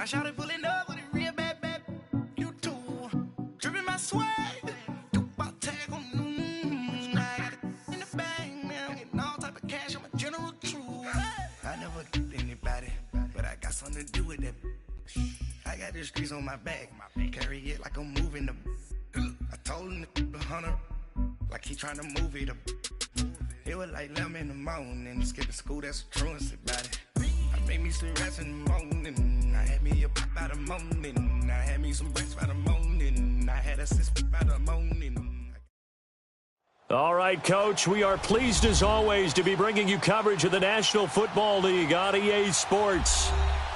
My shawty pulling up with it real bad. You too. Dripping my swag. Do my tag on. I got it in the bag, man. I'm getting all type of cash. I'm a general true. I never get anybody, but I got something to do with that. I got the streets on my back. Carry it like I'm moving the. I told him the 100, like he trying to move it up. It was like 11 in the morning, skipping school, that's a truancy about it. I made me some rats in the morning, I had me a pop by the morning, I had me some breaks by the morning, I had a sis by the morning. All right, Coach, we are pleased as always to be bringing you coverage of the National Football League on EA Sports.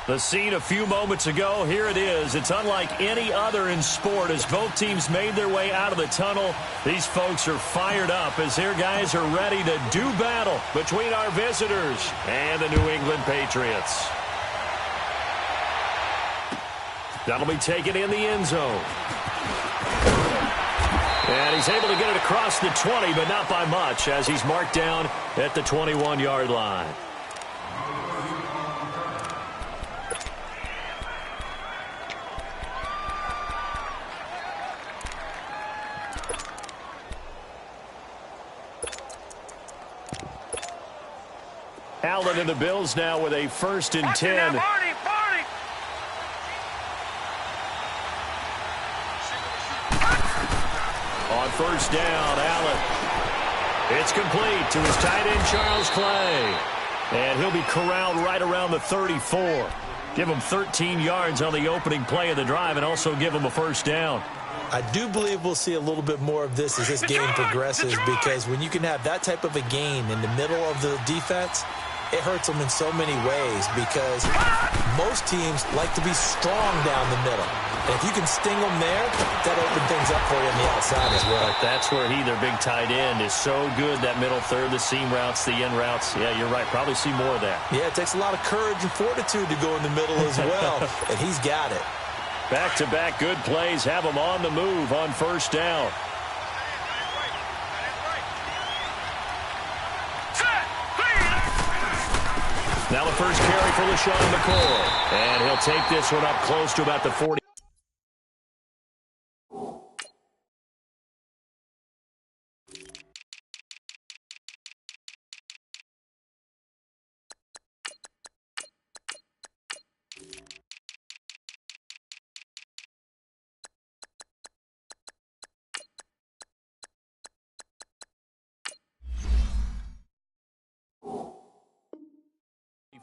The scene a few moments ago, here it is. It's unlike any other in sport as both teams made their way out of the tunnel. These folks are fired up as their guys are ready to do battle between our visitors and the New England Patriots. That'll be taken in the end zone. And he's able to get it across the 20, but not by much as he's marked down at the 21-yard line. Allen and the Bills now with a 1st and 10. On 1st down, Allen. It's complete to his tight end, Charles Clay. And he'll be corralled right around the 34. Give him 13 yards on the opening play of the drive and also give him a 1st down. I do believe we'll see a little bit more of this as this game progresses because when you can have that type of a gain in the middle of the defense, it hurts them in so many ways because most teams like to be strong down the middle. And if you can sting them there, that opens things up for you on the outside as well. But that's where their big tight end, is so good, that middle third, the seam routes, the end routes. Yeah, you're right. Probably see more of that. Yeah, it takes a lot of courage and fortitude to go in the middle as well, and he's got it. Back-to-back good plays have him on the move on 1st down. Now the first carry for LaShawn McCoy. And he'll take this one up close to about the 40.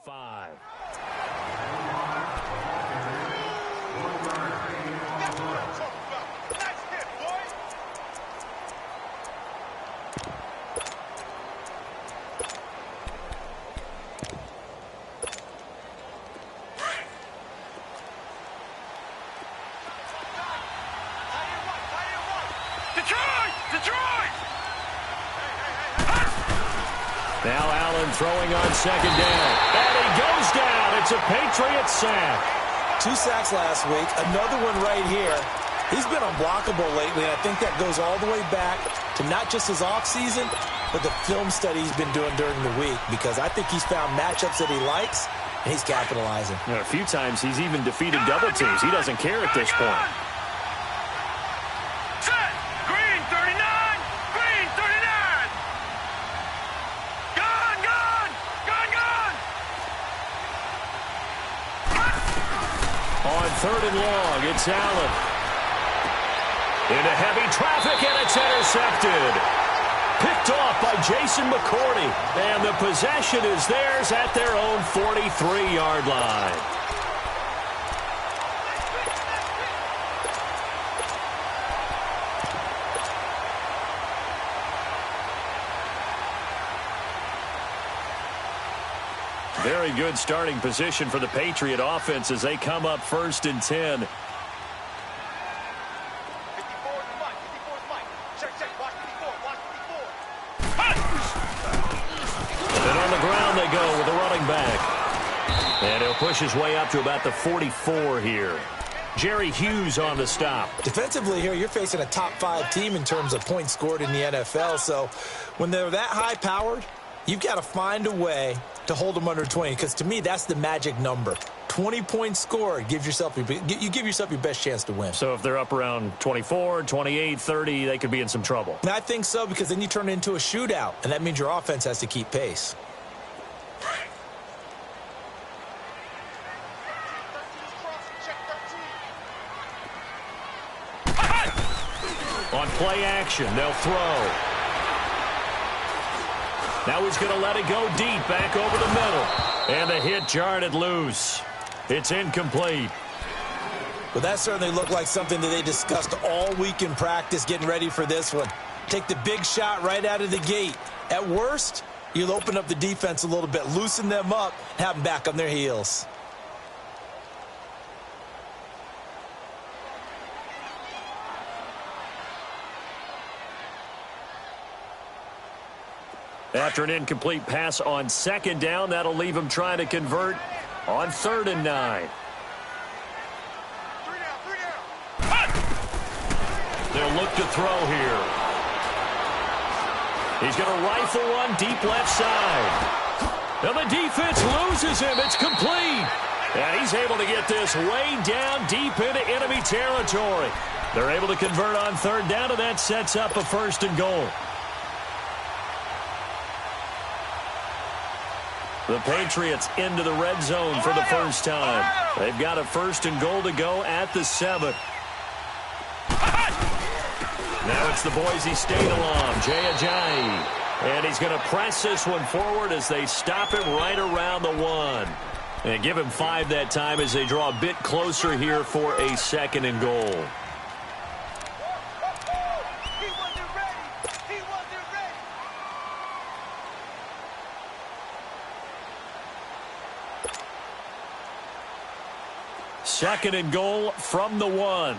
Five. Now Allen throwing on 2nd down. And he goes down. It's a Patriots sack. 2 sacks last week. Another one right here. He's been unblockable lately, and I think that goes all the way back to not just his offseason, but the film study he's been doing during the week because I think he's found matchups that he likes, and he's capitalizing. You know, a few times he's even defeated double teams. He doesn't care at this point. On 3rd and long, it's Allen. Into heavy traffic, and it's intercepted. Picked off by Jason McCourty. And the possession is theirs at their own 43-yard line. Very good starting position for the Patriot offense as they come up 1st and 10. And on the ground they go with the running back. And he'll push his way up to about the 44 here. Jerry Hughes on the stop. Defensively here, you're facing a top 5 team in terms of points scored in the NFL. So when they're that high-powered, you've got to find a way to hold them under 20, because to me, that's the magic number. 20-point score, you give yourself your best chance to win. So if they're up around 24, 28, 30, they could be in some trouble. And I think so, because then you turn it into a shootout, and that means your offense has to keep pace. On play action, they'll throw. Now he's going to let it go deep, back over the middle. And the hit jarred it loose. It's incomplete. Well, that certainly looked like something that they discussed all week in practice getting ready for this one. Take the big shot right out of the gate. At worst, you'll open up the defense a little bit, loosen them up, and have them back on their heels. After an incomplete pass on second down, that'll leave him trying to convert on 3rd and 9. They'll look to throw here. He's going to rifle one deep left side. And the defense loses him. It's complete. And he's able to get this way down deep into enemy territory. They're able to convert on 3rd down, and that sets up a 1st and goal. The Patriots into the red zone for the first time. They've got a 1st and goal to go at the 7. Now it's the Boise State alum, Jay Ajayi. And he's going to press this one forward as they stop him right around the 1. And give him 5 that time as they draw a bit closer here for a 2nd and goal. Second and goal from the 1.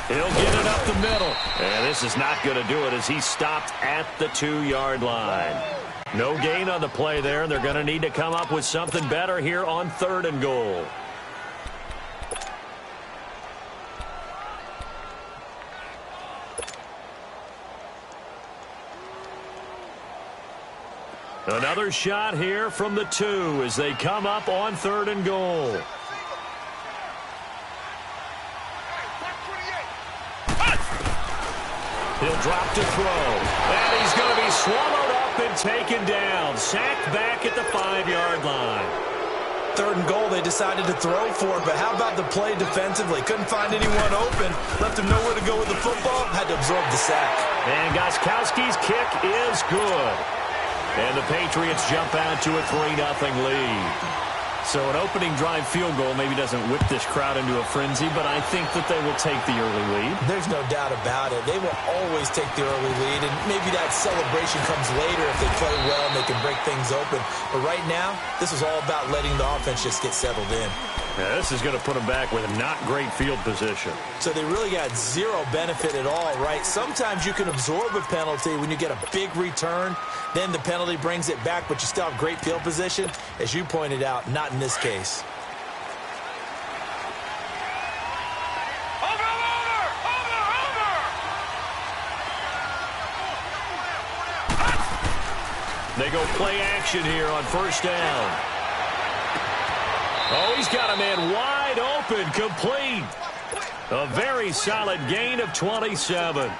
He'll get it up the middle. And this is not going to do it as he's stopped at the 2-yard line. No gain on the play there. They're going to need to come up with something better here on 3rd and goal. Another shot here from the 2 as they come up on 3rd and goal. He'll drop to throw. And he's going to be swallowed up and taken down. Sacked back at the 5-yard line. 3rd and goal, they decided to throw for it, but how about the play defensively? Couldn't find anyone open. Left him nowhere to go with the football. Had to absorb the sack. And Gostkowski's kick is good. And the Patriots jump out to a 3-0 lead. So an opening drive field goal maybe doesn't whip this crowd into a frenzy, but I think that they will take the early lead. There's no doubt about it. They will always take the early lead, and maybe that celebration comes later if they play well and they can break things open. But right now, this is all about letting the offense just get settled in. Yeah, this is going to put them back with not great field position. So they really got zero benefit at all, right? Sometimes you can absorb a penalty when you get a big return. Then the penalty brings it back, but you still have great field position. As you pointed out, not in this case. They go play action here on 1st down. Oh, he's got a man wide open, complete. A very solid gain of 27.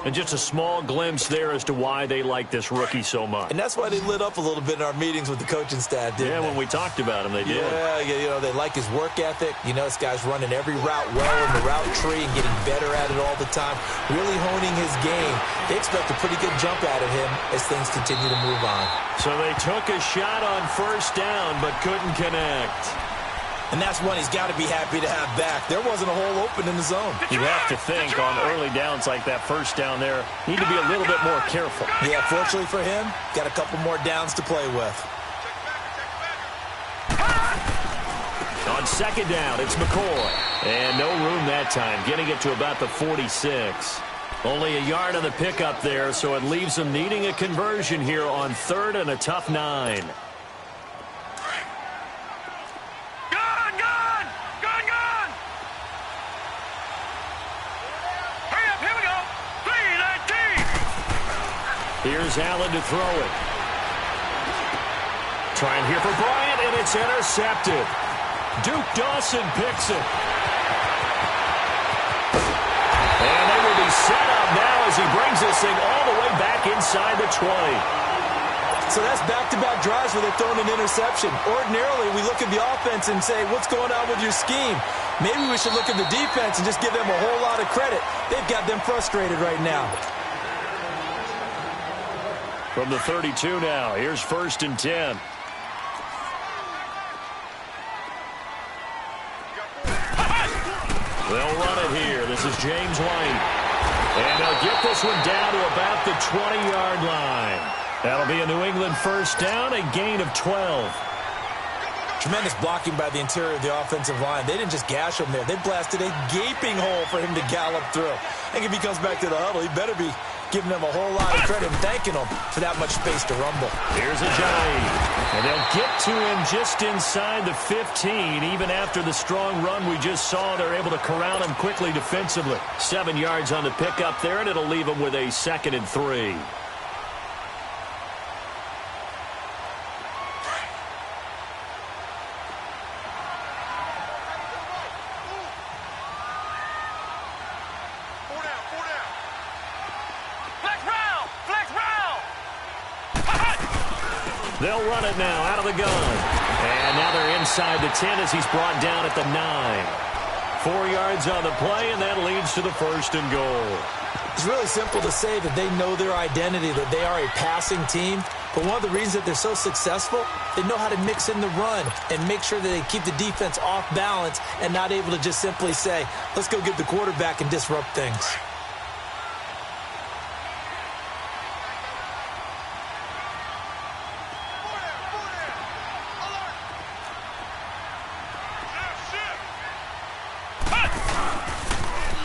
And just a small glimpse there as to why they like this rookie so much. And that's why they lit up a little bit in our meetings with the coaching staff, didn't they? When we talked about him, they did. Yeah, you know, they like his work ethic. You know, this guy's running every route well in the route tree and getting better at it all the time, really honing his game. They expect a pretty good jump out of him as things continue to move on. So they took a shot on 1st down but couldn't connect. And that's one he's got to be happy to have back. There wasn't a hole open in the zone. You have to think on early downs like that 1st down there, need to be a little bit more careful. Yeah, fortunately for him, got a couple more downs to play with. On 2nd down, it's McCoy. And no room that time, getting it to about the 46. Only a yard on the pickup there, so it leaves them needing a conversion here on 3rd and a tough 9. Here's Allen to throw it. Trying here for Bryant, and it's intercepted. Duke Dawson picks it. And they will be set up now as he brings this thing all the way back inside the 20. So that's back-to-back drives where they've thrown an interception. Ordinarily, we look at the offense and say, what's going on with your scheme? Maybe we should look at the defense and just give them a whole lot of credit. They've got them frustrated right now. From the 32 now, here's 1st and 10. They'll run it here. This is James White. And they'll get this one down to about the 20-yard line. That'll be a New England first down, a gain of 12. Tremendous blocking by the interior of the offensive line. They didn't just gash him there. They blasted a gaping hole for him to gallop through. I think if he comes back to the huddle, he better be giving them a whole lot of credit and thanking them for that much space to rumble. Here's Ajayi. And they'll get to him just inside the 15. Even after the strong run we just saw, they're able to corral him quickly defensively. 7 yards on the pickup there, and it'll leave him with a 2nd and 3. They'll run it now out of the gun. And now they're inside the 10 as he's brought down at the 9. 4 yards on the play, and that leads to the 1st and goal. It's really simple to say that they know their identity, that they are a passing team. But one of the reasons that they're so successful, they know how to mix in the run and make sure that they keep the defense off balance and not able to just simply say, let's go get the quarterback and disrupt things.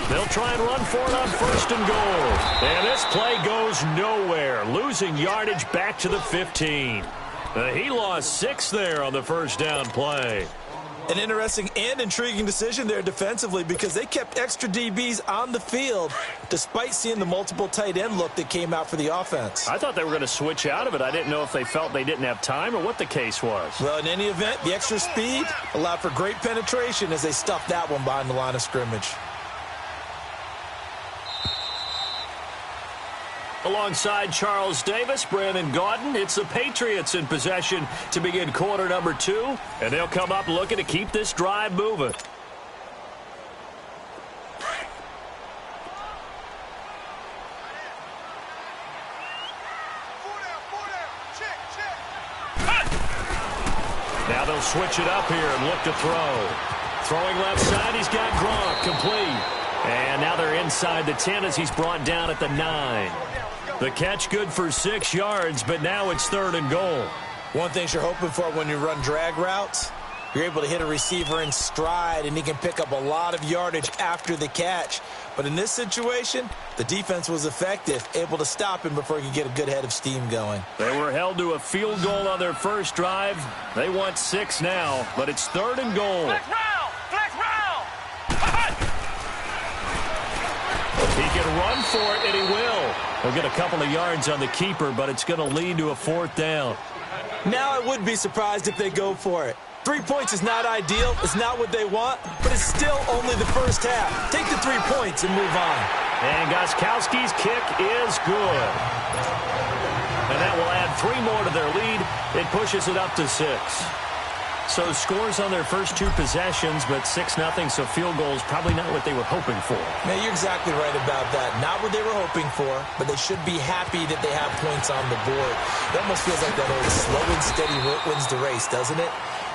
They'll try and run for it on 1st and goal. And this play goes nowhere. Losing yardage back to the 15. He lost 6 there on the 1st down play. An interesting and intriguing decision there defensively because they kept extra DBs on the field despite seeing the multiple tight end look that came out for the offense. I thought they were going to switch out of it. I didn't know if they felt they didn't have time or what the case was. Well, in any event, the extra speed allowed for great penetration as they stuffed that one behind the line of scrimmage. Alongside Charles Davis, Brandon Gaudin, it's the Patriots in possession to begin quarter number 2. And they'll come up looking to keep this drive moving. Now they'll switch it up here and look to throw. Throwing left side, he's got Gronk complete. And now they're inside the 10 as he's brought down at the 9. The catch good for 6 yards, but now it's 3rd and goal. One thing you're hoping for when you run drag routes, you're able to hit a receiver in stride, and he can pick up a lot of yardage after the catch. But in this situation, the defense was effective, able to stop him before he could get a good head of steam going. They were held to a field goal on their first drive. They want 6 now, but it's 3rd and goal. Flex round! Flex round! He can run for it, and he will. He'll get a couple of yards on the keeper, but it's going to lead to a 4th down. Now I would be surprised if they go for it. 3 points is not ideal. It's not what they want, but it's still only the first half. Take the 3 points and move on. And Gostkowski's kick is good. And that will add 3 more to their lead. It pushes it up to 6. So scores on their first 2 possessions, but 6-0, so field goals probably not what they were hoping for. Man, you're exactly right about that. Not what they were hoping for, but they should be happy that they have points on the board. It almost feels like that old slow and steady wins the race, doesn't it?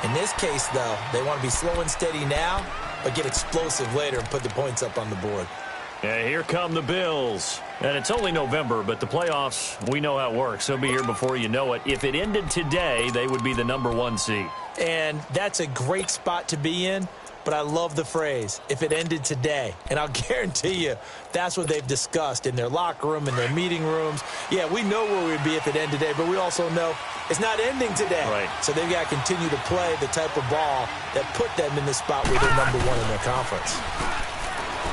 In this case, though, they want to be slow and steady now, but get explosive later and put the points up on the board. Yeah, here come the Bills. And it's only November, but the playoffs, we know how it works. They'll be here before you know it. If it ended today, they would be the number 1 seed. And that's a great spot to be in, but I love the phrase, if it ended today. And I'll guarantee you that's what they've discussed in their locker room, in their meeting rooms. Yeah, we know where we'd be if it ended today, but we also know it's not ending today. Right. So they've got to continue to play the type of ball that put them in the spot where they're number 1 in their conference.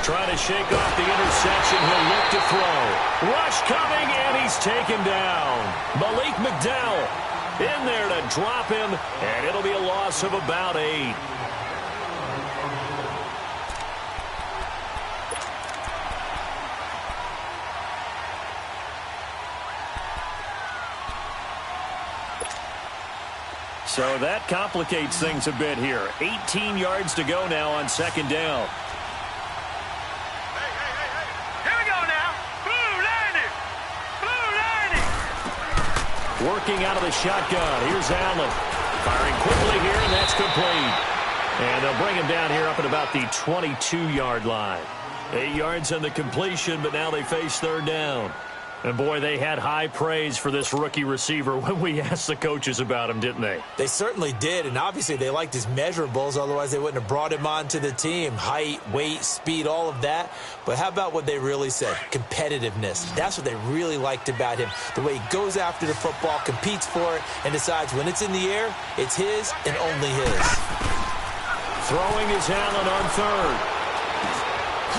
Trying to shake off the interception. He'll look to throw. Rush coming, and he's taken down. Malik McDowell in there to drop him, and it'll be a loss of about 8. So that complicates things a bit here. 18 yards to go now on second down. Here we go now. Blue landing. Blue landing. Working out of the shotgun. Here's Allen. Firing quickly here, and that's complete. And they'll bring him down here up at about the 22-yard line. 8 yards on the completion, but now they face third down. And, boy, they had high praise for this rookie receiver when we asked the coaches about him, didn't they? They certainly did, and obviously they liked his measurables. Otherwise, they wouldn't have brought him onto the team. Height, weight, speed, all of that. But how about what they really said? Competitiveness. That's what they really liked about him. The way he goes after the football, competes for it, and decides when it's in the air, it's his and only his. Throwing is Allen on third.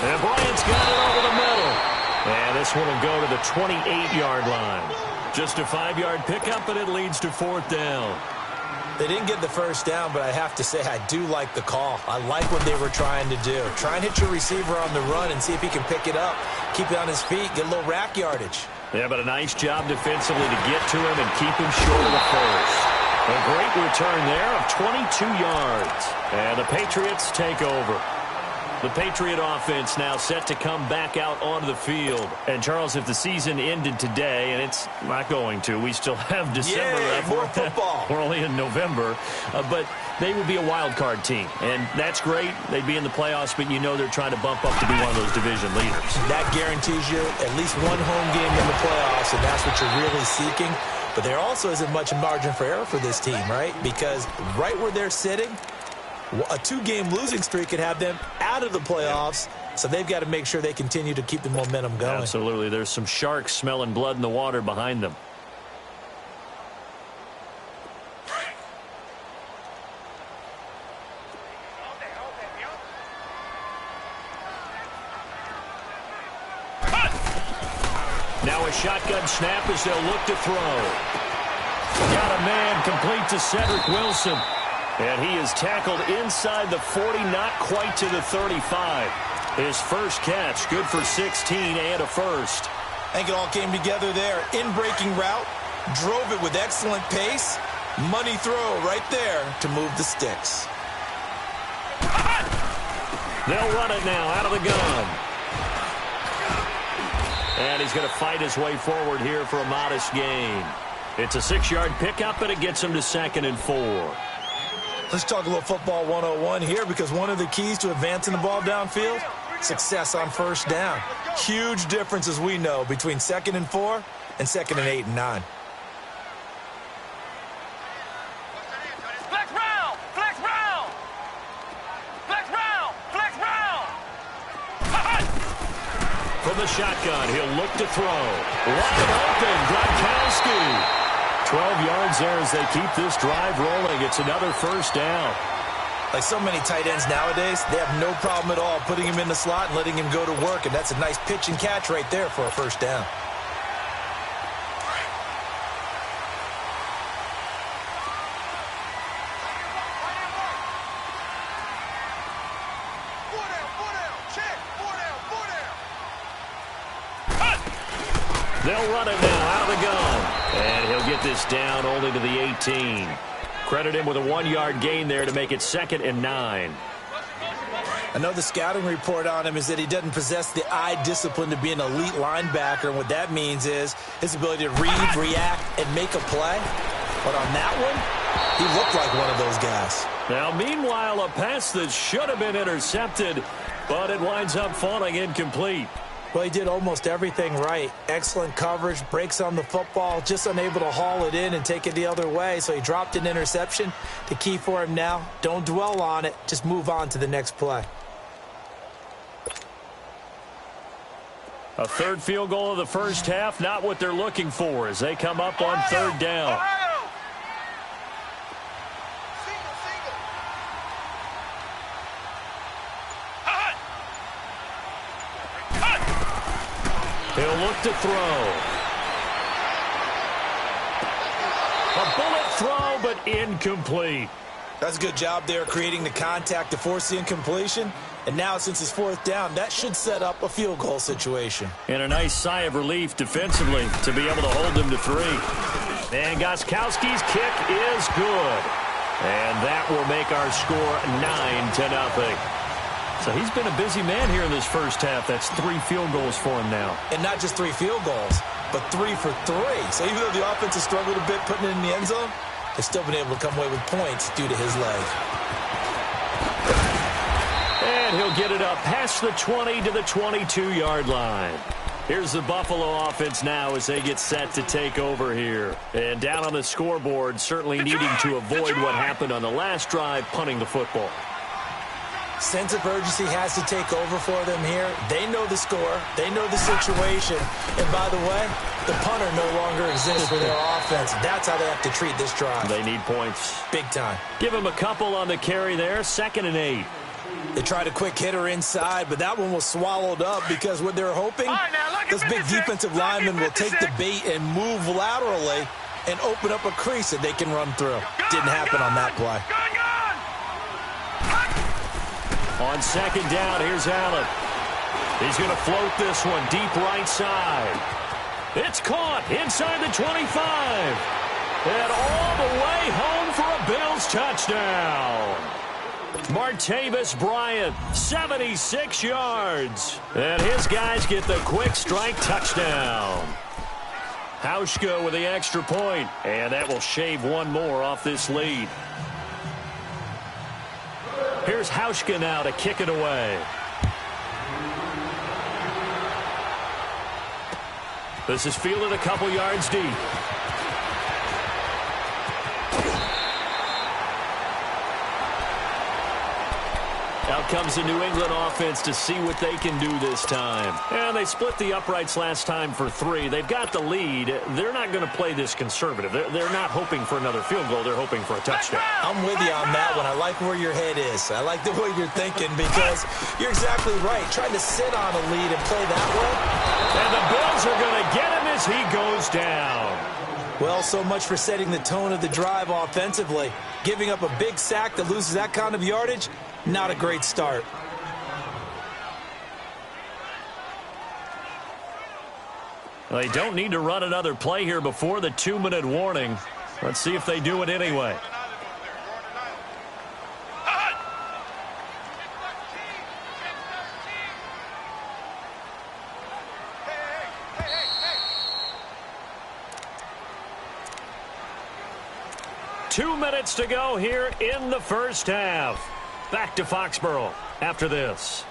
And Bryant's got it over the middle. And this one will go to the 28-yard line. Just a 5-yard pickup, and it leads to fourth down. They didn't get the first down, but I have to say I do like the call. I like what they were trying to do. Try and hit your receiver on the run and see if he can pick it up. Keep it on his feet, get a little rack yardage. Yeah, but a nice job defensively to get to him and keep him short of the first. A great return there of 22 yards. And the Patriots take over. The Patriot offense now set to come back out onto the field. And, Charles, if the season ended today, and it's not going to, we still have December left. More football. We're only in November. But they would be a wild card team. And that's great. They'd be in the playoffs, but you know they're trying to bump up to be one of those division leaders. That guarantees you at least one home game in the playoffs, and that's what you're really seeking. But there also isn't much margin for error for this team, right? Because right where they're sitting, a 2-game losing streak could have them out of the playoffs, so they've got to make sure they continue to keep the momentum going. Absolutely. There's some sharks smelling blood in the water behind them. Now a shotgun snap as they'll look to throw. Got a man complete to Cedric Wilson. And he is tackled inside the 40, not quite to the 35. His first catch, good for 16 and a first. I think it all came together there. In-breaking route, drove it with excellent pace. Money throw right there to move the sticks. They'll run it now out of the gun. And he's going to fight his way forward here for a modest gain. It's a 6-yard pickup, and it gets him to 2nd and 4. Let's talk a little football 101 here, because one of the keys to advancing the ball downfield, success on first down. Huge difference, as we know, between 2nd and 4 and 2nd and 8 and 9. Flex round! Flex round! Flex round! Flex round! From the shotgun, he'll look to throw. Wide open, Gronkowski. 12 yards there as they keep this drive rolling. It's another first down. Like so many tight ends nowadays, they have no problem at all putting him in the slot and letting him go to work, and that's a nice pitch and catch right there for a first down. They'll run it now out of the gun. And he'll get this down only to the 18. Credit him with a 1-yard gain there to make it 2nd and 9. I know the scouting report on him is that he doesn't possess the eye discipline to be an elite linebacker. And what that means is his ability to read, react, and make a play. But on that one, he looked like one of those guys. Now, meanwhile, a pass that should have been intercepted, but it winds up falling incomplete. Well, he did almost everything right. Excellent coverage, breaks on the football, just unable to haul it in and take it the other way. So he dropped an interception. The key for him now, don't dwell on it. Just move on to the next play. A third field goal of the first half, not what they're looking for as they come up on third down. He'll look to throw. A bullet throw, but incomplete. That's a good job there creating the contact to force the incompletion. And now, since it's fourth down, that should set up a field goal situation. And a nice sigh of relief defensively to be able to hold them to 3. And Gostkowski's kick is good. And that will make our score 9-0. So he's been a busy man here in this first half. That's 3 field goals for him now. And not just 3 field goals, but 3 for 3. So even though the offense has struggled a bit putting it in the end zone, they've still been able to come away with points due to his leg. And he'll get it up past the 20 to the 22-yard line. Here's the Buffalo offense now as they get set to take over here. And down on the scoreboard, certainly needing to avoid what happened on the last drive, punting the football. Sense of urgency has to take over for them here. They know the score. They know the situation. And by the way, the punter no longer exists for their offense. That's how they have to treat this drive. They need points. Big time. Give them a couple on the carry there. 2nd and 8. They tried a quick hitter inside, but that one was swallowed up because what they're hoping, those big defensive linemen will take the bait and move laterally and open up a crease that they can run through. Didn't happen on that play. On 2nd down, here's Allen. He's going to float this one deep right side. It's caught inside the 25. And all the way home for a Bills touchdown. Martavis Bryant, 76 yards. And his guys get the quick strike touchdown. Hauschka with the extra point, and that will shave one more off this lead. Here's Hauschka now to kick it away. This is fielded a couple yards deep. Out comes the New England offense to see what they can do this time. And they split the uprights last time for 3. They've got the lead. They're not going to play this conservative. They're not hoping for another field goal. They're hoping for a touchdown. I'm with you on that one. I like where your head is. I like the way you're thinking because you're exactly right. Trying to sit on a lead and play that way. And the Bills are going to get him as he goes down. Well, so much for setting the tone of the drive offensively. Giving up a big sack that loses that kind of yardage, not a great start. Well, they don't need to run another play here before the 2-minute warning. Let's see if they do it anyway. Two minutes to go here in the first half. Back to Foxborough after this.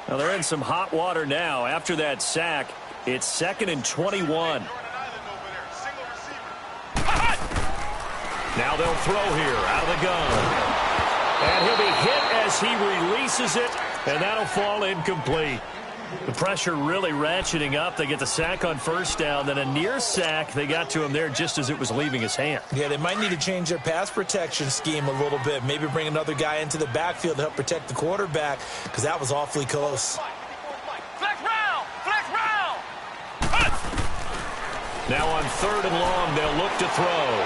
Now they're in some hot water now. After that sack, it's 2nd and 21. Now they'll throw here out of the gun. And he'll be hit as he releases it, and that'll fall incomplete. The pressure really ratcheting up. They get the sack on first down, then a near sack. They got to him there just as it was leaving his hand. Yeah, they might need to change their pass protection scheme a little bit. Maybe bring another guy into the backfield to help protect the quarterback because that was awfully close. Flex round! Flex round! Now on 3rd and long, they'll look to throw.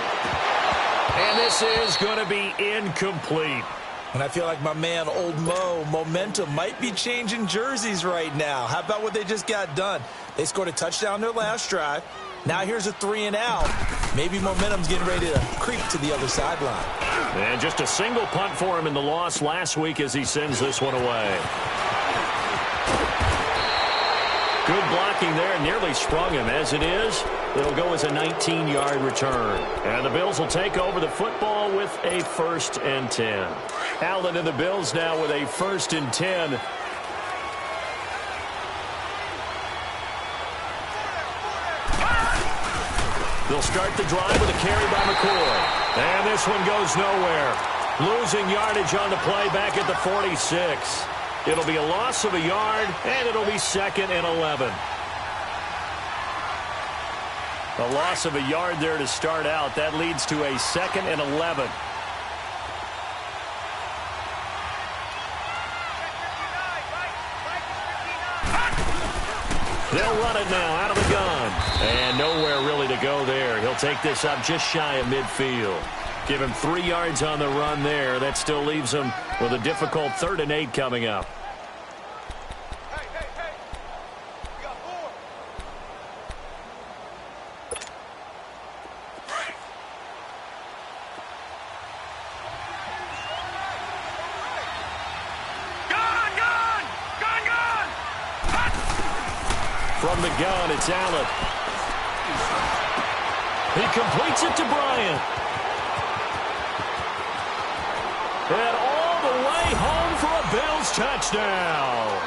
And this is going to be incomplete. And I feel like my man, Old Mo, momentum might be changing jerseys right now. How about what they just got done? They scored a touchdown their last drive. Now here's a 3-and-out. Maybe momentum's getting ready to creep to the other sideline. And just a single punt for him in the loss last week as he sends this one away. Good blocking there, nearly sprung him. As it is, it'll go as a 19-yard return. And the Bills will take over the football with a 1st and 10. Allen and the Bills now with a 1st and 10. They'll start the drive with a carry by McCoy. And this one goes nowhere. Losing yardage on the play back at the 46. It'll be a loss of a yard, and it'll be 2nd and 11. A loss of a yard there to start out. That leads to a 2nd and 11. They'll run it now out of the gun. And nowhere really to go there. He'll take this up just shy of midfield. Give him 3 yards on the run there. That still leaves him with a difficult 3rd and 8 coming up. From the gun, it's Allen. He completes it to Bryant. And all the way home for a Bills touchdown.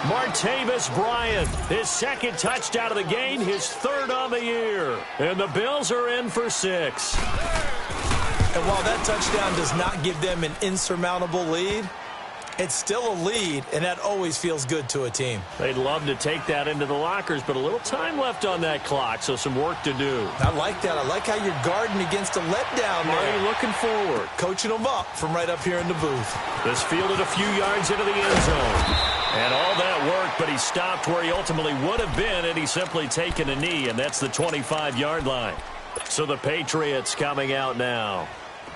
Martavis Bryant, his 2nd touchdown of the game, his 3rd on the year. And the Bills are in for 6. And while that touchdown does not give them an insurmountable lead, it's still a lead, and that always feels good to a team. They'd love to take that into the lockers, but a little time left on that clock, so some work to do. I like that. I like how you're guarding against a letdown there. Are you looking forward? Coaching them up from right up here in the booth. This fielded a few yards into the end zone. And all that work, but he stopped where he ultimately would have been, and he's simply taken a knee, and that's the 25-yard line. So the Patriots coming out now.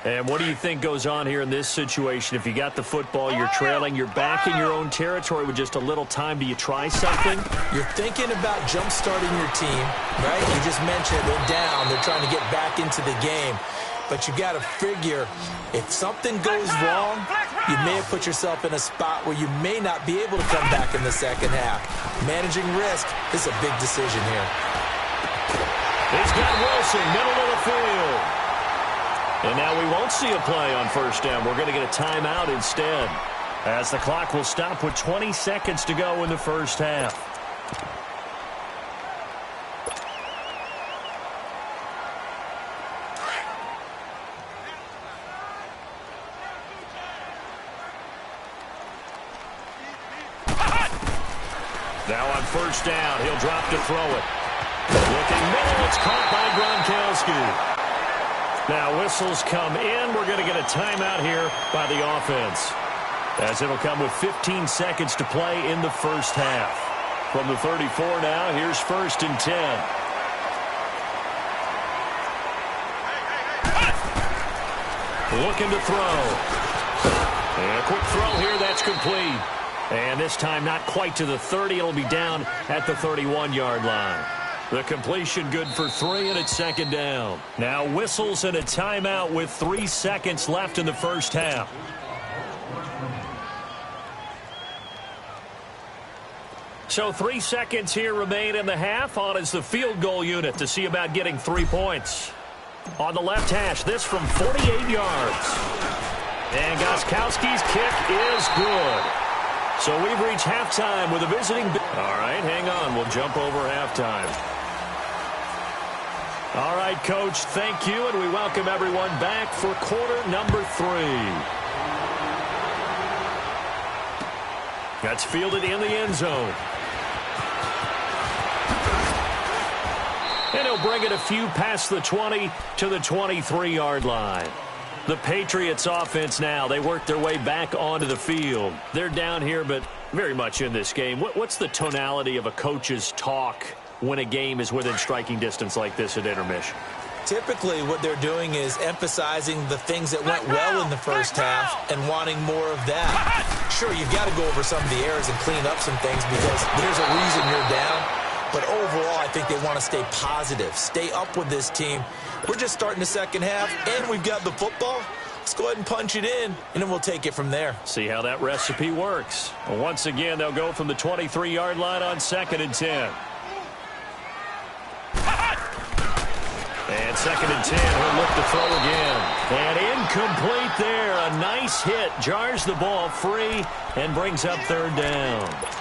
And what do you think goes on here in this situation? If you got the football, you're trailing, you're back in your own territory with just a little time. Do you try something? You're thinking about jump-starting your team, right? You just mentioned they're down. They're trying to get back into the game. But you got to figure, if something goes wrong, you may have put yourself in a spot where you may not be able to come back in the second half. Managing risk is a big decision here. He's got Wilson, middle of the field. And now we won't see a play on 1st down. We're going to get a timeout instead, as the clock will stop with 20 seconds to go in the 1st half. Now on 1st down, he'll drop to throw it. Looking middle, it's caught by Gronkowski. Now whistles come in. We're going to get a timeout here by the offense, as it'll come with 15 seconds to play in the 1st half. From the 34 now, here's 1st and 10. Looking to throw. And a quick throw here, that's complete. And this time not quite to the 30. It'll be down at the 31-yard line. The completion good for 3, and it's 2nd down. Now whistles and a timeout with 3 seconds left in the 1st half. So 3 seconds here remain in the half. On is the field goal unit to see about getting 3 points. On the left hash, this from 48 yards. And Gostkowski's kick is good. So we've reached halftime with a visiting... All right, hang on. We'll jump over halftime. All right, Coach, thank you, and we welcome everyone back for quarter number 3. That's fielded in the end zone. And he'll bring it a few past the 20 to the 23-yard line. The Patriots offense now, they work their way back onto the field. They're down here, but very much in this game. What's the tonality of a coach's talk when a game is within striking distance like this at intermission? Typically, what they're doing is emphasizing the things that went well in the 1st half and wanting more of that. Sure, you've got to go over some of the errors and clean up some things because there's a reason you're down. But overall, I think they want to stay positive, stay up with this team. We're just starting the 2nd half, and we've got the football. Let's go ahead and punch it in, and then we'll take it from there. See how that recipe works. Well, once again, they'll go from the 23-yard line on 2nd and 10. And 2nd and 10, he'll look to throw again. And incomplete there. A nice hit. Jars the ball free and brings up 3rd down.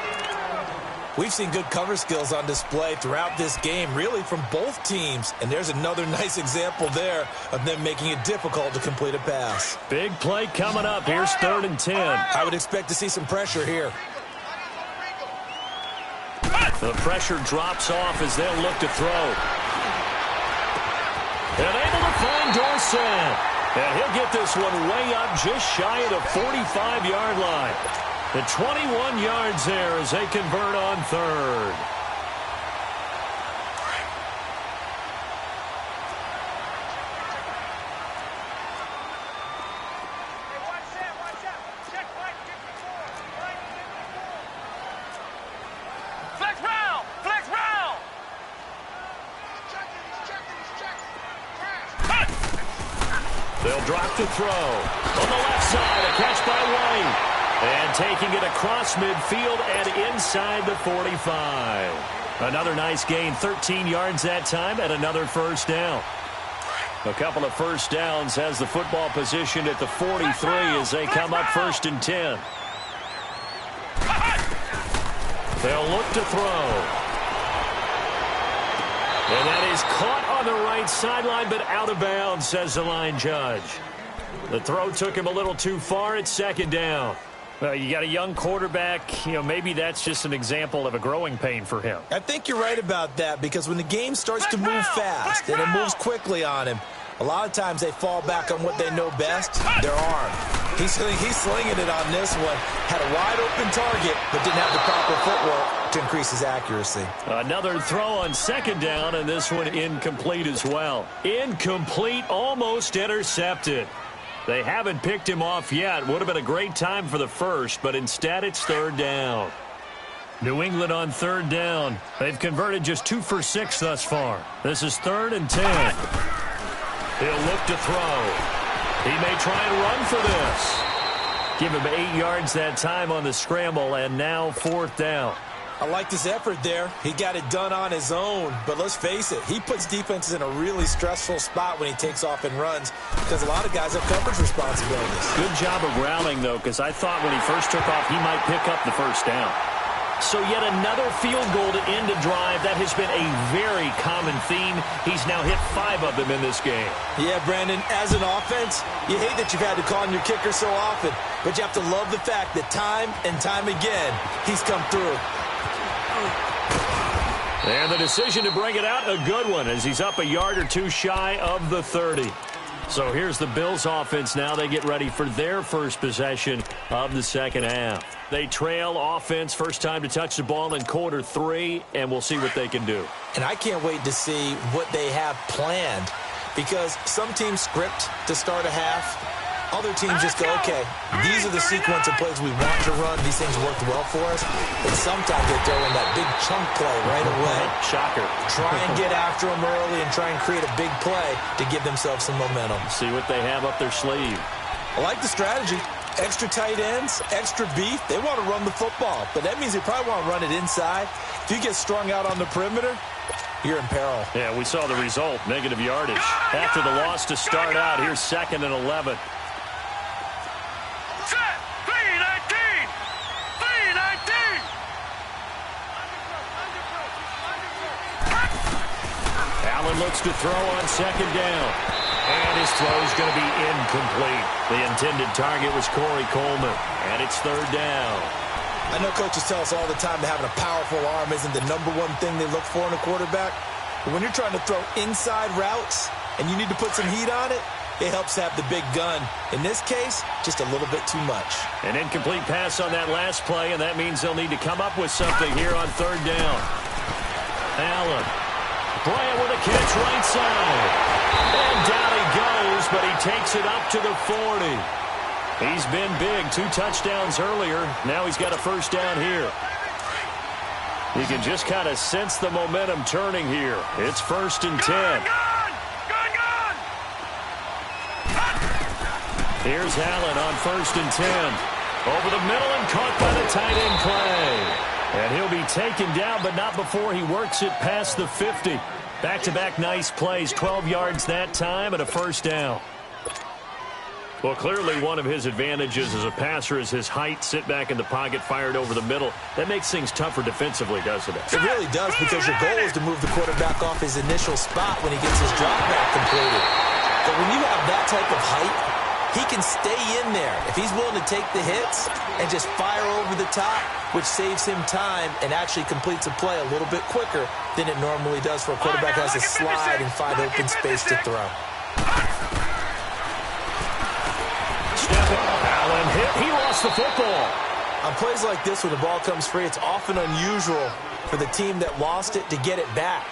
We've seen good cover skills on display throughout this game, really from both teams. And there's another nice example there of them making it difficult to complete a pass. Big play coming up. Here's 3rd and 10. I would expect to see some pressure here. The pressure drops off as they'll look to throw. find Dorsett. And he'll get this one way up just shy of the 45-yard line. The 21 yards there as they convert on third. They'll drop to throw. On the left side, a catch by White. And taking it across midfield and inside the 45. Another nice gain, 13 yards that time, and another first down. A couple of first downs has the football positioned at the 43 as they come up 1st and 10. They'll look to throw. And that is caught on the right sideline, but out of bounds, says the line judge. The throw took him a little too far. It's 2nd down. Well, you got a young quarterback. Maybe that's just an example of a growing pain for him. I think you're right about that, because when the game starts to move fast and it moves quickly on him, a lot of times they fall back on what they know best, their arm. He's slinging it on this one. Had a wide-open target, but didn't have the proper footwork to increase his accuracy. Another throw on 2nd down, and this one incomplete as well. Incomplete, almost intercepted. They haven't picked him off yet. Would have been a great time for the first, but instead it's 3rd down. New England on 3rd down. They've converted just 2 for 6 thus far. This is 3rd and 10. He'll look to throw. He may try and run for this. Give him 8 yards that time on the scramble, and now 4th down. I like this effort there. He got it done on his own, but let's face it, he puts defenses in a really stressful spot when he takes off and runs, because a lot of guys have coverage responsibilities. Good job of rallying, though, because I thought when he first took off, he might pick up the first down. So yet another field goal to end a drive. That has been a very common theme. He's now hit 5 of them in this game. Yeah, Brandon, as an offense, you hate that you've had to call on your kicker so often, but you have to love the fact that time and time again, he's come through. And the decision to bring it out, a good one, as he's up a yard or 2 shy of the 30. So here's the Bills offense now. They get ready for their first possession of the second half. They trail offense, first time to touch the ball in quarter 3, and we'll see what they can do. And I can't wait to see what they have planned, because some teams script to start a half. Other teams just go, okay, these are the sequence of plays we want to run. These things worked well for us. But sometimes they throw in that big chunk play right away. Shocker. Try and get after them early and try and create a big play to give themselves some momentum. See what they have up their sleeve. I like the strategy. Extra tight ends, extra beef. They want to run the football, but that means they probably want to run it inside. If you get strung out on the perimeter, you're in peril. Yeah, we saw the result, negative yardage. After the loss to start out, here's 2nd and 11. Allen looks to throw on 2nd down. And his throw is going to be incomplete. The intended target was Corey Coleman. And it's 3rd down. I know coaches tell us all the time that having a powerful arm isn't the #1 thing they look for in a quarterback. But when you're trying to throw inside routes and you need to put some heat on it, it helps have the big gun. In this case, just a little bit too much. An incomplete pass on that last play, and that means they'll need to come up with something here on 3rd down. Allen. Bryant with a catch right side. And down he goes, but he takes it up to the 40. He's been big. 2 touchdowns earlier. Now he's got a first down here. You can just kind of sense the momentum turning here. It's 1st and 10. Here's Allen on 1st and 10. Over the middle and caught by the tight end Clay. And he'll be taken down, but not before he works it past the 50. Back-to-back nice plays, 12 yards that time and a first down. Well, clearly one of his advantages as a passer is his height. Sit back in the pocket, fired over the middle. That makes things tougher defensively, doesn't it? It really does, because your goal is to move the quarterback off his initial spot when he gets his drop back completed. But when you have that type of height, he can stay in there if he's willing to take the hits and just fire over the top, which saves him time and actually completes a play a little bit quicker than it normally does for a quarterback who has to slide and find open space to throw. He lost the football. On plays like this, when the ball comes free, it's often unusual for the team that lost it to get it back.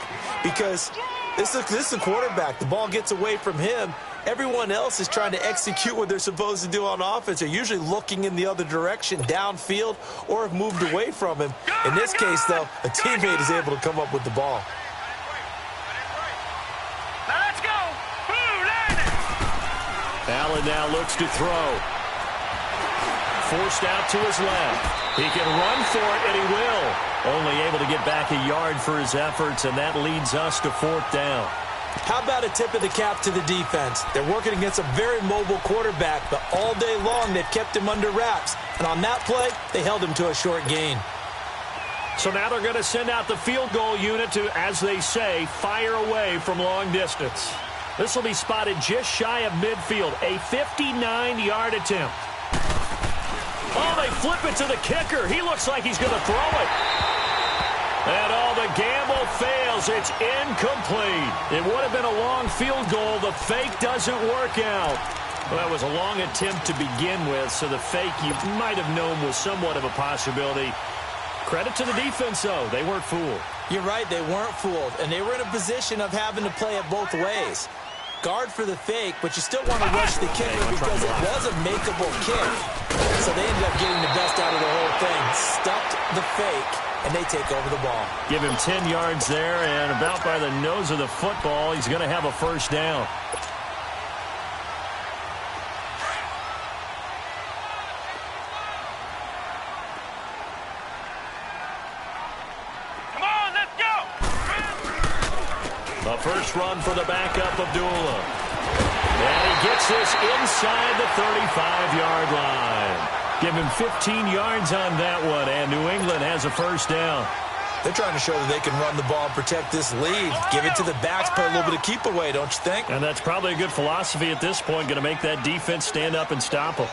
Because this is a quarterback. The ball gets away from him. Everyone else is trying to execute what they're supposed to do on offense. They're usually looking in the other direction, downfield, or have moved away from him. In this case, though, a teammate is able to come up with the ball. Now let's go. Allen now looks to throw. Forced out to his left. He can run for it, and he will. Only able to get back a yard for his efforts, and that leads us to 4th down. How about a tip of the cap to the defense? They're working against a very mobile quarterback, but all day long they've kept him under wraps. And on that play, they held him to a short gain. So now they're going to send out the field goal unit to, as they say, fire away from long distance. This will be spotted just shy of midfield, a 59-yard attempt. Oh, they flip it to the kicker. He looks like he's going to throw it. And the gamble fails. It's incomplete. It would have been a long field goal. The fake doesn't work out. Well, that was a long attempt to begin with, so the fake you might have known was somewhat of a possibility. Credit to the defense, though. They weren't fooled. You're right. They weren't fooled, and they were in a position of having to play it both ways. Guard for the fake, but you still want to rush the kicker because it was a makeable kick. So they ended up getting the best out of the whole thing. Stuffed the fake, and they take over the ball. Give him 10 yards there, and about by the nose of the football, he's going to have a first down. Come on, let's go. The first run for the backup, Abdullah. And he gets this inside the 35-yard line. Give him 15 yards on that one, and New England has a first down. They're trying to show that they can run the ball and protect this lead. Give it to the backs, play a little bit of keep away, don't you think? And that's probably a good philosophy at this point, going to make that defense stand up and stop them.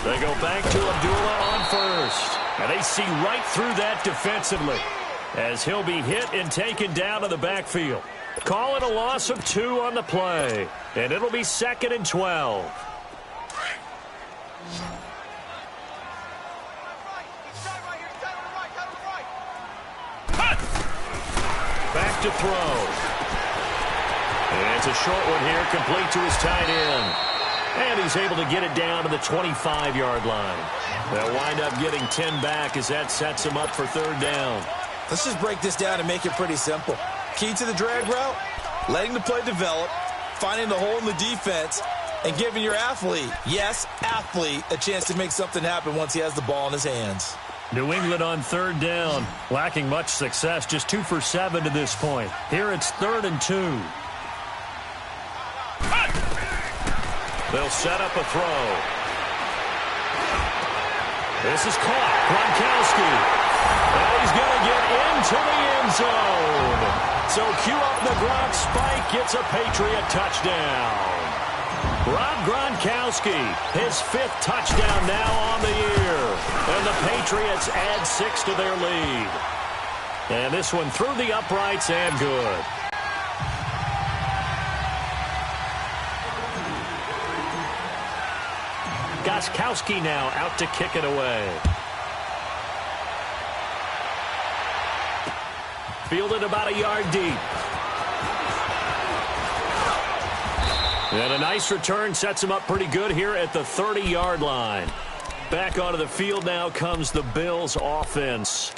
They go back to Abdullah on first. And they see right through that defensively as he'll be hit and taken down in the backfield. Call it a loss of 2 on the play. And it'll be 2nd and 12. Back to throw. And it's a short one here, complete to his tight end. And he's able to get it down to the 25-yard line. They'll wind up getting 10 back as that sets him up for 3rd down. Let's just break this down and make it pretty simple. Key to the drag route, letting the play develop, finding the hole in the defense, and giving your athlete, yes, athlete, a chance to make something happen once he has the ball in his hands. New England on 3rd down, lacking much success, just 2 for 7 to this point. Here it's 3rd and 2. They'll set up a throw. This is caught. Gronkowski. And he's going to get into the end zone. So cue up the Gronk spike. Gets a Patriot touchdown. Rob Gronkowski, his 5th touchdown now on the year. And the Patriots add 6 to their lead. And this one through the uprights and good. Gronkowski now out to kick it away. Fielded about a yard deep. And a nice return sets him up pretty good here at the 30-yard line. Back onto the field now comes the Bills offense.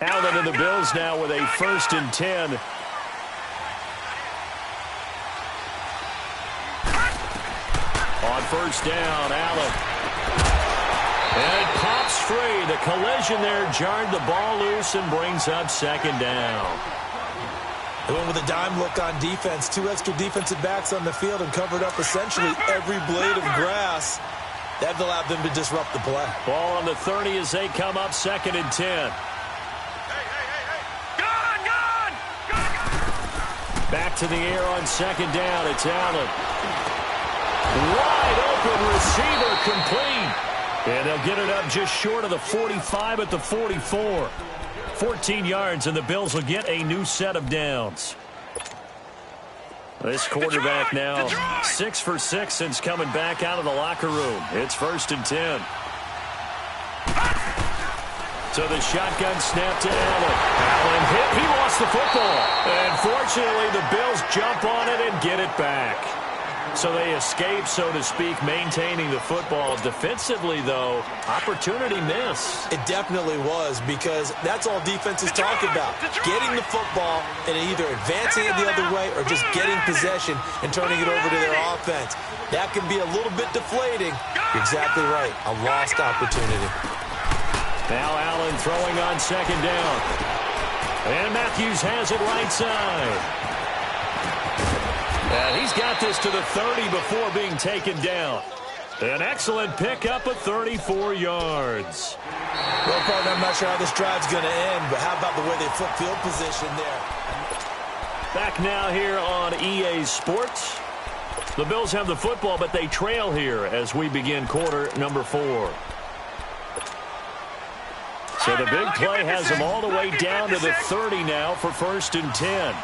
Allen and the Bills now with a 1st and 10. On 1st down, Allen. And it pops free. The collision there jarred the ball loose and brings up 2nd down. They went with a dime look on defense. 2 extra defensive backs on the field and covered up essentially every blade of grass. That allowed them to disrupt the play. Ball on the 30 as they come up 2nd and 10. Back to the air on 2nd down. It's Allen. Wide open receiver complete. And they'll get it up just short of the 45 at the 44. 14 yards, and the Bills will get a new set of downs. This quarterback now 6 for 6 since coming back out of the locker room. It's 1st and 10. So the shotgun snap to Allen. Allen hit. He lost the football. And fortunately, the Bills jump on it and get it back. So they escape, so to speak, maintaining the football. Defensively, though, opportunity miss. It definitely was, because that's all defenses talk about. Getting the football and either advancing it the other way or just getting possession and turning it over to their offense. That can be a little bit deflating. You're exactly right. A lost opportunity. Now Allen throwing on 2nd down. And Matthews has it right side. And he's got this to the 30 before being taken down. An excellent pickup of 34 yards. Well, partner, I'm not sure how this drive's going to end, but how about the way they flip field position there? Back now here on EA Sports. The Bills have the football, but they trail here as we begin quarter number 4. So the big play has them all the way down to the 30 now for 1st and 10.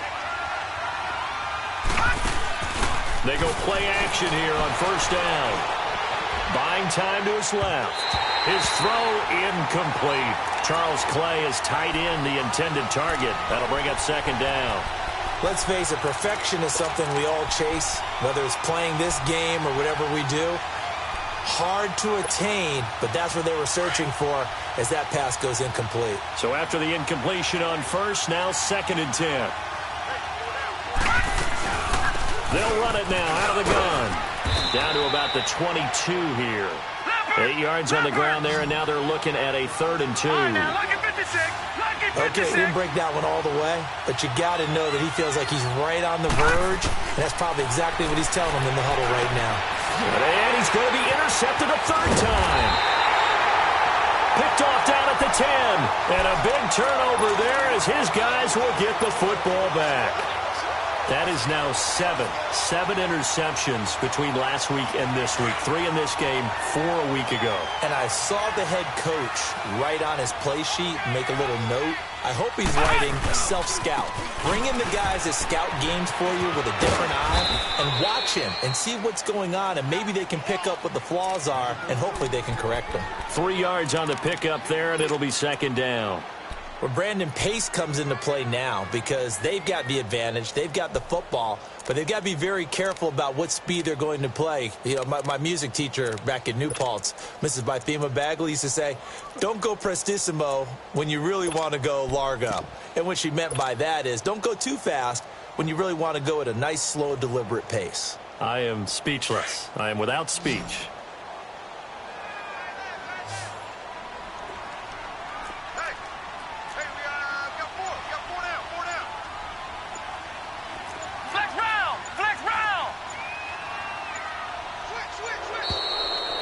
They go play action here on 1st down. Buying time to his left. His throw incomplete. Charles Clay is tight in the intended target. That'll bring up 2nd down. Let's face it, perfection is something we all chase, whether it's playing this game or whatever we do. Hard to attain, but that's what they were searching for as that pass goes incomplete. So after the incompletion on 1st, now 2nd and 10. They'll run it now out of the gun. Down to about the 22 here. 8 yards on the ground there, and now they're looking at a 3rd and 2. Okay, we didn't break that one all the way, but you got to know that he feels like he's right on the verge, and that's probably exactly what he's telling them in the huddle right now. And he's going to be intercepted a 3rd time. Picked off down at the 10, and a big turnover there as his guys will get the football back. That is now 7 interceptions between last week and this week. 3 in this game, 4 a week ago. And I saw the head coach write on his play sheet, make a little note. I hope he's writing self-scout. Bring in the guys that scout games for you with a different eye and watch him and see what's going on, and maybe they can pick up what the flaws are, and hopefully they can correct them. 3 yards on the pickup there, and it'll be 2nd down. Well, Brandon, pace comes into play now because they've got the advantage. They've got the football, but they've got to be very careful about what speed they're going to play. You know, my music teacher back in New Paltz, Mrs. Bythema Bagley, used to say, don't go prestissimo when you really want to go largo. And what she meant by that is don't go too fast when you really want to go at a nice, slow, deliberate pace. I am speechless. I am without speech.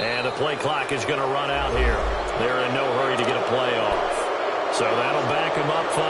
And the play clock is going to run out here. They're in no hurry to get a play off. So that'll back them up 5.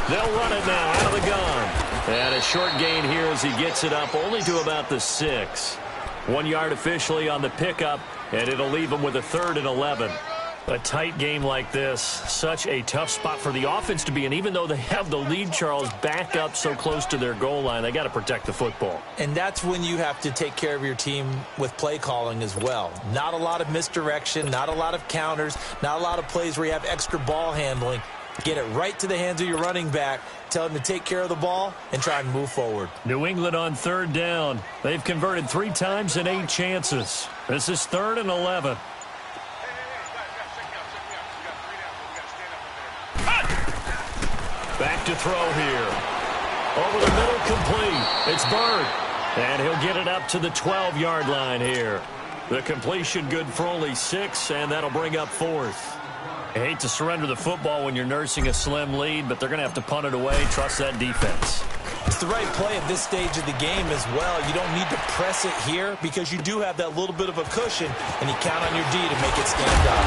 They'll run it now out of the gun. And a short gain here as he gets it up only to about the 6. 1 yard officially on the pickup, and it'll leave them with a 3rd and 11. A tight game like this, such a tough spot for the offense to be in. Even though they have the lead, Charles, back up so close to their goal line, they got to protect the football. And that's when you have to take care of your team with play calling as well. Not a lot of misdirection, not a lot of counters, not a lot of plays where you have extra ball handling. Get it right to the hands of your running back. Tell him to take care of the ball and try and move forward. New England on 3rd down. They've converted 3 times in 8 chances. This is 3rd and 11. Back to throw here. Over the middle, complete. It's Bird. And he'll get it up to the 12-yard line here. The completion good for only 6, and that'll bring up 4th. I hate to surrender the football when you're nursing a slim lead, but they're going to have to punt it away. Trust that defense. the right play at this stage of the game as well. You don't need to press it here because you do have that little bit of a cushion, and you count on your D to make it stand up.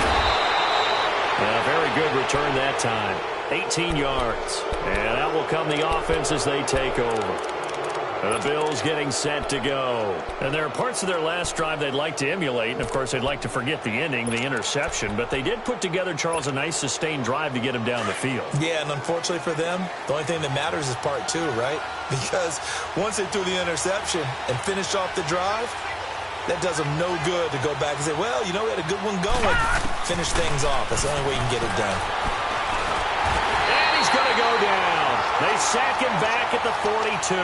Yeah, very good return that time. 18 yards. And out will come the offense as they take over. The Bills getting set to go. And there are parts of their last drive they'd like to emulate. And, of course, they'd like to forget the ending, the interception. But they did put together, Charles, a nice sustained drive to get him down the field. Yeah, and unfortunately for them, the only thing that matters is part two, right? Because once they threw the interception and finished off the drive, that does them no good to go back and say, well, you know, we had a good one going. Finish things off. That's the only way you can get it done. And he's going to go down. They sack him back at the 42.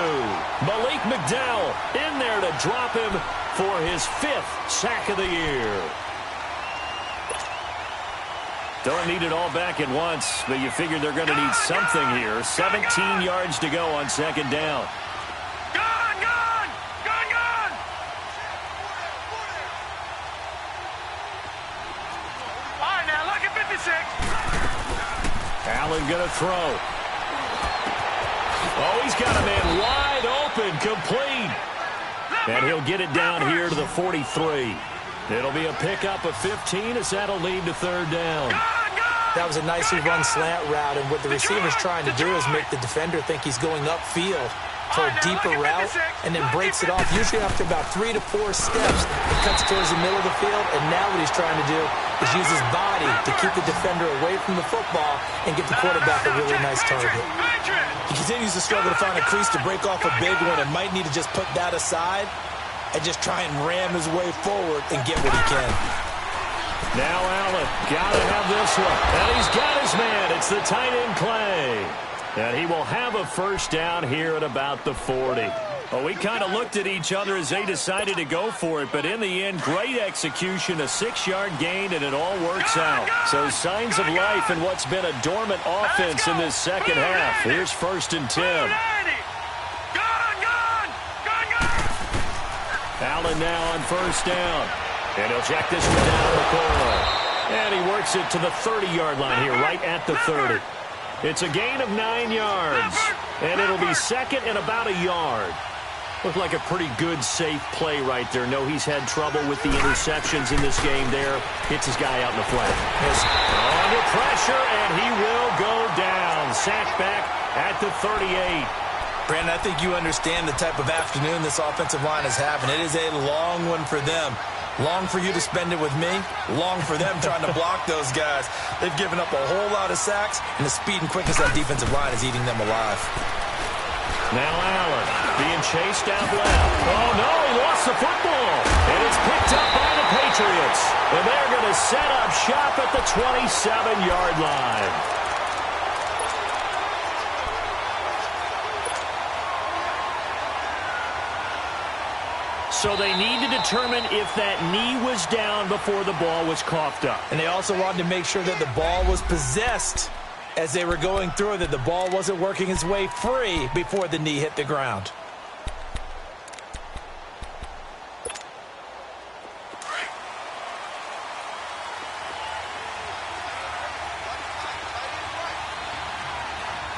Malik McDowell in there to drop him for his 5th sack of the year. Don't need it all back at once, but you figure they're going to need something here. 17 yards to go on 2nd down. All right, now look at 56. Allen going to throw. Oh, he's got a man wide open, complete. And he'll get it down here to the 43. It'll be a pickup of 15 as that'll lead to 3rd down. That was a nicely run slant route, and what the receiver's trying to do is make the defender think he's going upfield for a deeper route and then breaks it off. Usually after about 3 to 4 steps, it cuts towards the middle of the field, and now what he's trying to do is use his body to keep the defender away from the football and get the quarterback a really nice target. He continues to struggle to find a crease to break off a big one and might need to just put that aside and just try and ram his way forward and get what he can. Now Allen, got to have this one. And he's got his man. It's the tight end Clay. And he will have a 1st down here at about the 40. Well, we kind of looked at each other as they decided to go for it, but in the end, great execution, a 6-yard gain, and it all works out. So signs of life in what's been a dormant offense in this second half. Here's 1st and 10. Allen now on 1st down. And he'll check this one down the corner. And he works it to the 30-yard line here, right at the 30. It's a gain of 9 yards. And it'll be 2nd and about a yard. Looked like a pretty good, safe play right there. No, he's had trouble with the interceptions in this game there. Hits his guy out in the flat. Under pressure, and he will go down. Sacked back at the 38. Brandon, I think you understand the type of afternoon this offensive line is having. It is a long one for them. Long for you to spend it with me. Long for them trying to block those guys. They've given up a whole lot of sacks, and the speed and quickness of that defensive line is eating them alive. Now Allen being chased out left. Oh, no, he lost the football. And it's picked up by the Patriots. And they're going to set up shop at the 27-yard line. So they need to determine if that knee was down before the ball was coughed up. And they also wanted to make sure that the ball was possessed as they were going through, that the ball wasn't working its way free before the knee hit the ground.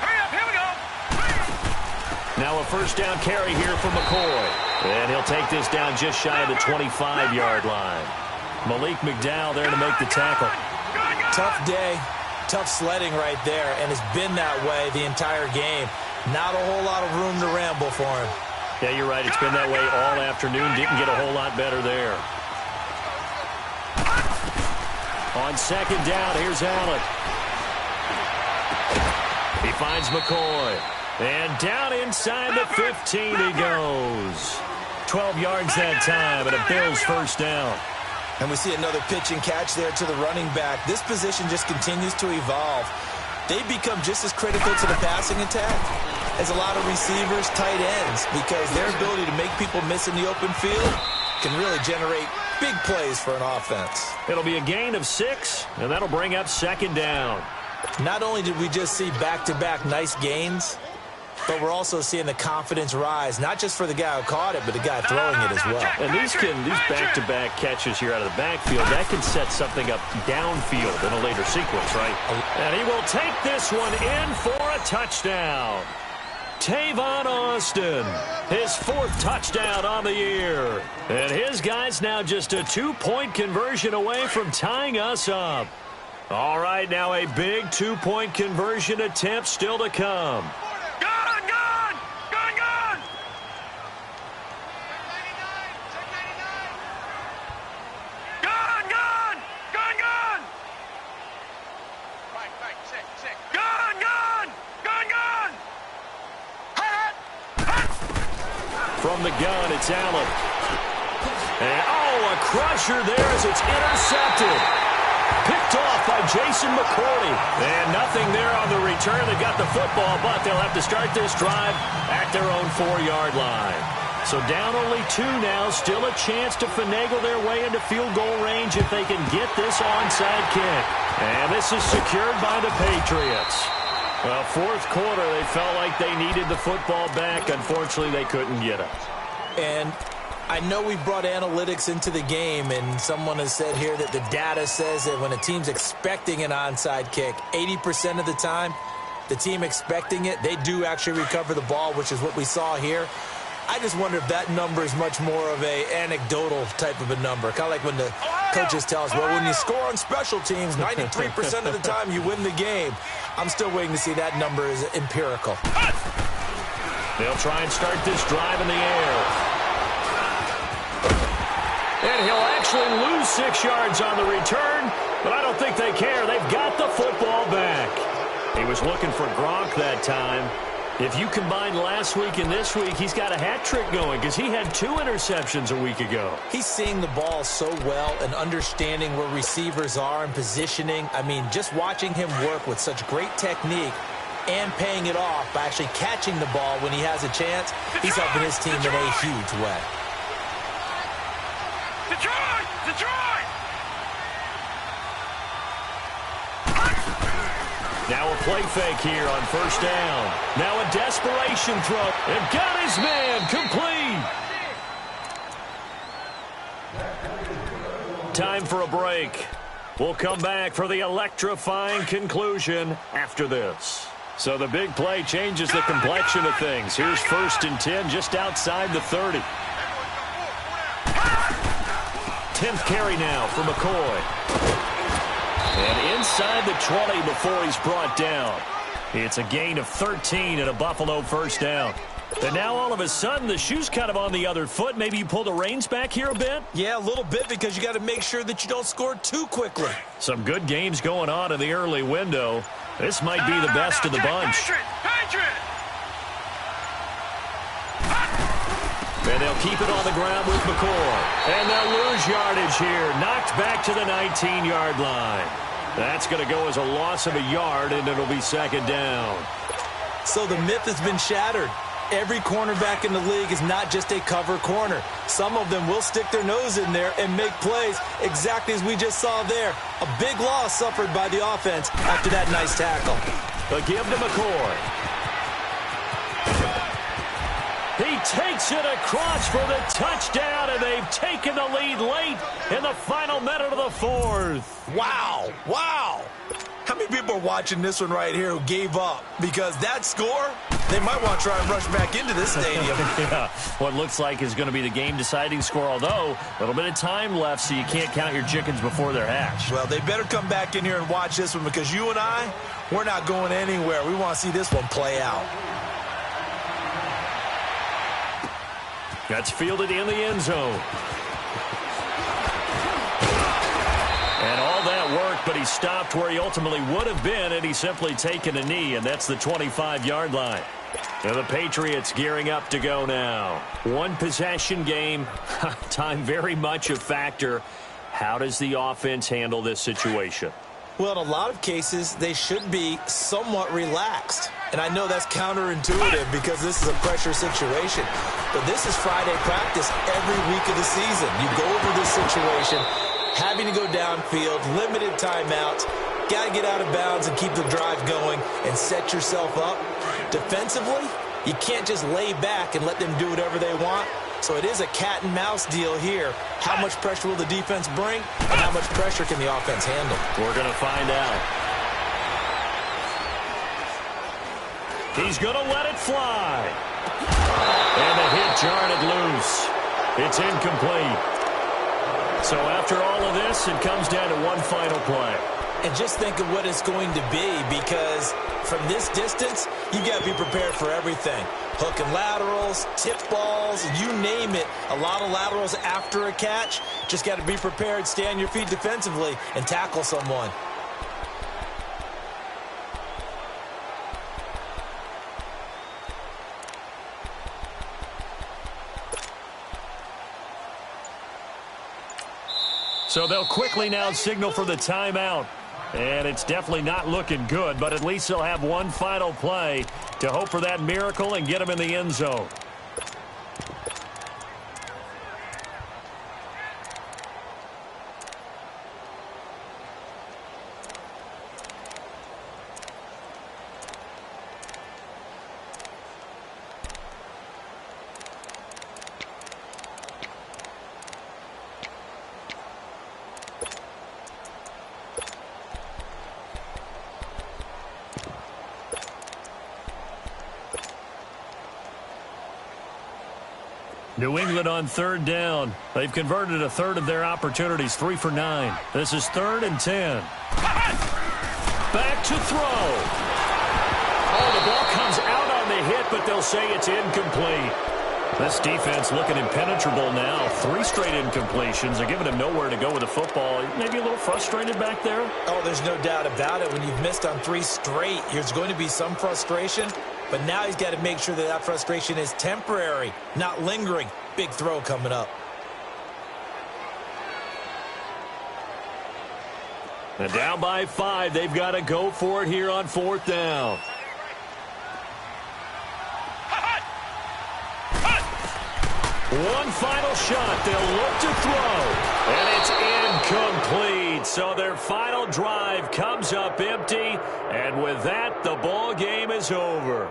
Hurry up, here we go. Now a 1st down carry here for McCoy. And he'll take this down just shy of the 25-yard line. Malik McDowell there to make the tackle. Tough day, tough sledding right there, and it's been that way the entire game. Not a whole lot of room to ramble for him. Yeah, you're right. It's been that way all afternoon. Didn't get a whole lot better there. On 2nd down, here's Allen. He finds McCoy. And down inside the 15 he goes. 12 yards that time, and a Bills 1st down. And we see another pitch and catch there to the running back. This position just continues to evolve. They become just as critical to the passing attack as a lot of receivers, tight ends, because their ability to make people miss in the open field can really generate big plays for an offense. It'll be a gain of 6, and that'll bring up 2nd down. Not only did we just see back-to-back nice gains, but we're also seeing the confidence rise, not just for the guy who caught it, but the guy throwing it as well. And these back-to-back catches here out of the backfield, that can set something up downfield in a later sequence, right? And he will take this one in for a touchdown. Tavon Austin, his fourth touchdown on the year. And his guy's now just a 2-point conversion away from tying us up. All right, now a big 2-point conversion attempt still to come. From the gun, it's Allen. And, a crusher there as it's intercepted. Picked off by Jason McCourty. And nothing there on the return. They got the football, but they'll have to start this drive at their own 4-yard line. So down only 2 now. Still a chance to finagle their way into field goal range if they can get this onside kick. And this is secured by the Patriots. Well, fourth quarter, they felt like they needed the football back. Unfortunately, they couldn't get it. And I know we brought analytics into the game, and someone has said here that the data says that when a team's expecting an onside kick, 80% of the time, the team expecting it, they do actually recover the ball, which is what we saw here. I just wonder if that number is much more of a anecdotal type of a number. Kind of like when the coaches tell us, well, when you score on special teams, 93% of the time you win the game. I'm still waiting to see that number is empirical. They'll try and start this drive in the air. And he'll actually lose 6 yards on the return, but I don't think they care. They've got the football back. He was looking for Gronk that time. If you combine last week and this week, he's got a hat trick going because he had 2 interceptions a week ago. He's seeing the ball so well and understanding where receivers are and positioning. I mean, just watching him work with such great technique and paying it off by actually catching the ball when he has a chance, he's helping his team in a huge way. Detroit! Now a play fake here on first down. Now a desperation throw. And got his man complete. Time for a break. We'll come back for the electrifying conclusion after this. So the big play changes the complexion of things. Here's 1st and 10 just outside the 30. 10th carry now for McCoy. And inside the 20 before he's brought down. It's a gain of 13 and a Buffalo first down. And now all of a sudden the shoe's kind of on the other foot. Maybe you pull the reins back here a bit? Yeah, a little bit because you got to make sure that you don't score too quickly. Some good games going on in the early window. This might be the best of the bunch. And they'll keep it on the ground with McCoy. And they'll lose yardage here. Knocked back to the 19-yard line. That's going to go as a loss of a yard, and it'll be 2nd down. So the myth has been shattered. Every cornerback in the league is not just a cover corner. Some of them will stick their nose in there and make plays exactly as we just saw there. A big loss suffered by the offense after that nice tackle. A give to McCoy. He takes it across for the touchdown, and they've taken the lead late in the final minute of the 4th. Wow. How many people are watching this one right here who gave up? Because that score, they might want to try and rush back into this stadium. Yeah, what looks like is going to be the game-deciding score, although a little bit of time left, so you can't count your chickens before they're hatched. Well, they better come back in here and watch this one because you and I, we're not going anywhere. We want to see this one play out. That's fielded in the end zone. And all that worked, but he stopped where he ultimately would have been, and he's simply taken a knee, and that's the 25-yard line. And the Patriots gearing up to go now. One possession game. Time very much a factor. How does the offense handle this situation? Well, in a lot of cases, they should be somewhat relaxed. And I know that's counterintuitive because this is a pressure situation. But this is Friday practice every week of the season. You go over this situation, having to go downfield, limited timeouts, got to get out of bounds and keep the drive going and set yourself up. Defensively, you can't just lay back and let them do whatever they want. So it is a cat and mouse deal here. How much pressure will the defense bring, and how much pressure can the offense handle? We're going to find out. He's going to let it fly. And the hit jarred it loose. It's incomplete. So after all of this, it comes down to one final play. And just think of what it's going to be, because from this distance, you've got to be prepared for everything. Hook and laterals, tip balls, you name it. A lot of laterals after a catch. Just got to be prepared, stay on your feet defensively, and tackle someone. So they'll quickly now signal for the timeout. And it's definitely not looking good, but at least they'll have one final play to hope for that miracle and get them in the end zone. New England on third down. They've converted a third of their opportunities, 3 for 9. This is 3rd and 10. Back to throw. Oh, the ball comes out on the hit, but they'll say it's incomplete. This defense looking impenetrable now. 3 straight incompletions. They're giving him nowhere to go with the football. Maybe a little frustrated back there? Oh, there's no doubt about it. When you've missed on 3 straight, there's going to be some frustration. But now he's got to make sure that that frustration is temporary, not lingering. Big throw coming up. And down by 5. They've got to go for it here on 4th down. One final shot. They'll look to throw. And it's incomplete. So their final drive comes up empty. And with that, the ball game is over.